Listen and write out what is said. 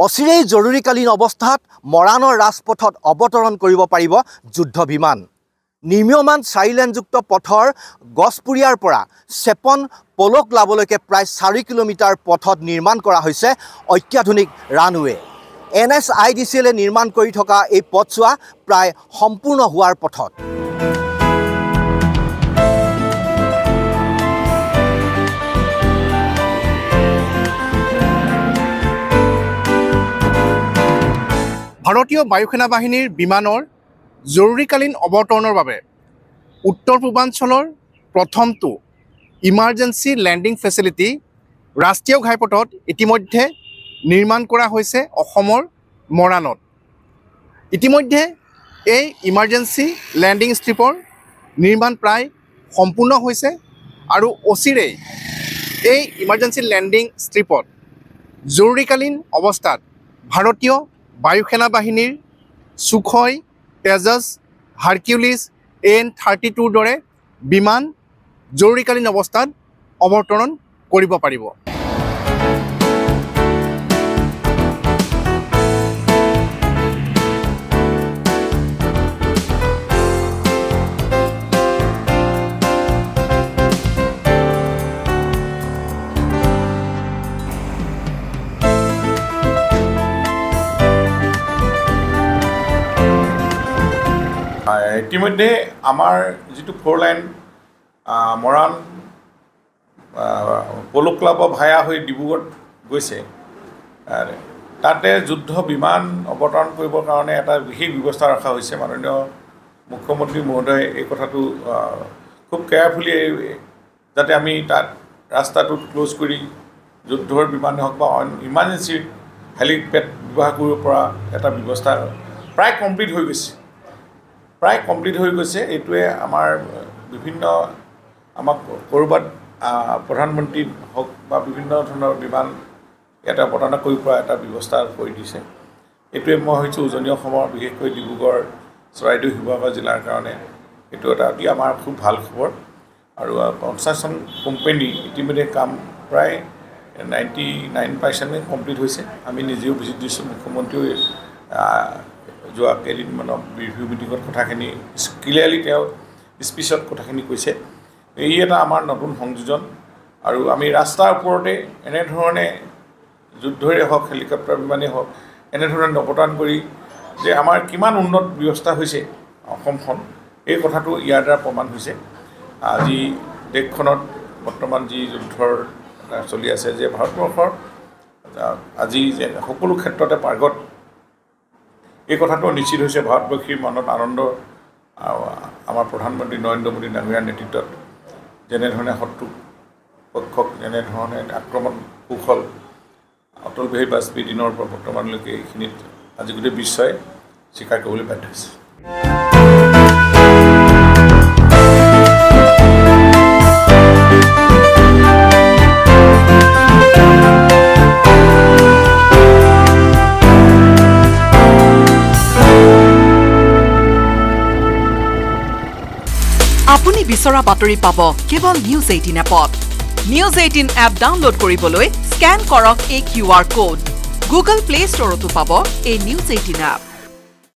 অচিৰেই জৰুৰীকালীন অৱস্থাত মৰাণৰ ৰাজপথত অৱতৰণ কৰিব পাৰিব যুদ্ধ বিমান। নিৰ্মীয়মান 4 লেনযুক্ত পথৰ গছপুৰীয়াৰ পৰা চেপন পলক লাভলৈকে প্ৰায় 4 কিলোমিটাৰ পথত নিৰ্মাণ কৰা হৈছে অত্যাধুনিক ৰানৱে। NSIDCL নিৰ্মাণ কৰি থকা এই পথছোৱা প্ৰায় সম্পূৰ্ণ হোৱাৰ পথত। ভাৰতীয় বায়ুসেনা বাহিনীৰ বিমানৰ জৰুৰীকালীন অৱতৰণৰ বাবে উত্তৰ পূৰ্বাঞ্চলৰ প্ৰথমটো ইমাৰ্জেঞ্চি লেণ্ডিং ফেচিলিটি ৰাষ্ট্ৰীয় ঘাইপথত ইতিমধ্যে নিৰ্মাণ কৰা হৈছে অসমৰ মৰাণত। ইতিমধ্যে এই ইমাৰ্জেঞ্চি লেণ্ডিং ষ্ট্ৰিপৰ নিৰ্মাণ প্ৰায় সম্পূৰ্ণ হৈছে আৰু অচিৰেই এই ইমাৰ্জেঞ্চি লেণ্ডিং ষ্ট্ৰিপত জৰুৰীকালীন অৱস্থাত ভাৰতীয় বায়ুসেনা বাহিনীৰ সুখয়, তেজছ, হাৰকিউলিছ, AN-32 দৰে বিমান জৰুৰীকালীন অৱস্থাত অৱতৰণ কৰিব পাৰিব। ইতিমধ্যে আমাৰ যিটো 4 লাইন মৰাণ পলো ক্লাবৰ ভায়া হৈ ডিব্ৰুগড় গৈছে, তাতে যুদ্ধ বিমান অৱতৰণ কৰিবৰ কাৰণে এটা বিশেষ ব্যৱস্থা ৰখা হৈছে। মাননীয় মুখ্যমন্ত্ৰী মহোদয়ে এই কথাটো খুব কেয়াৰফুলি যাতে আমি তাত ৰাস্তাটোত ক্ল'জ কৰি যুদ্ধৰ বিমানে হওক বা ইমাৰ্জেঞ্চি হেলিপেড ব্যৱহাৰ কৰিব পৰা এটা ব্যৱস্থা প্ৰায় কমপ্লিট হৈ গৈছে। এইটোৱে আমাৰ বিভিন্ন আমাক ক'ৰবাত প্ৰধানমন্ত্ৰী হওক বা বিভিন্ন ধৰণৰ বিমান ইয়াতে অৱতৰণ কৰিব পৰা এটা ব্যৱস্থা কৰি দিছে। এইটোৱে মই ভাবিছোঁ উজনি অসমৰ বিশেষকৈ ডিব্ৰুগড়, চৰাইদেউ, শিৱসাগৰ জিলাৰ কাৰণে এইটো এটা অতি আমাৰ খুব ভাল খবৰ। আৰু 50খন কোম্পানী ইতিমধ্যে কাম প্ৰায় 99% কমপ্লিট হৈছে। আমি নিজেও ভিজিট দিছোঁ, মুখ্যমন্ত্ৰীও যোৱা কেইদিনমানৰ ৰিভিউ মিটিঙত কথাখিনি ক্লিয়াৰলি তেওঁ স্পীচত কথাখিনি কৈছে। এই এটা আমাৰ নতুন সংযোজন আৰু আমি ৰাস্তাৰ ওপৰতে এনেধৰণে যুদ্ধৰে হওক, হেলিকপ্টাৰ বিমানেই হওক, এনেধৰণে অৱতৰণ কৰি যে আমাৰ কিমান উন্নত ব্যৱস্থা হৈছে অসমখন, এই কথাটো ইয়াৰ দ্বাৰা প্ৰমাণ হৈছে। আজি দেশখনত বৰ্তমান যি যুদ্ধৰ চলি আছে, যে ভাৰতবৰ্ষৰ আজি যে সকলো ক্ষেত্ৰতে পাৰ্গত, এই কথাটো নিশ্চিত হৈছে। ভাৰতবাসীৰ মনত আনন্দ। আমাৰ প্ৰধানমন্ত্ৰী নৰেন্দ্ৰ মোদী ডাঙৰীয়াৰ নেতৃত্বত যেনেধৰণে শত্ৰু পক্ষক যেনেধৰণে আক্ৰমণ কৌশল অটল বিহাৰী বাজপেয়ীৰ দিনৰ পৰা বৰ্তমানলৈকে এইখিনিত আজি গোটেই বিশ্বই স্বীকাৰ কৰিবলৈ বাধ্য হৈছে। আপুনি বিচৰা বাতৰি পাব কেৱল নিউজ 18 এপত। নিউজ 18 এপ ডাউনলোড কৰিবলৈ স্কেন কৰক এই QR কোড। গুগল প্লে ষ্টৰতো পাব এই নিউজ 18 এপ।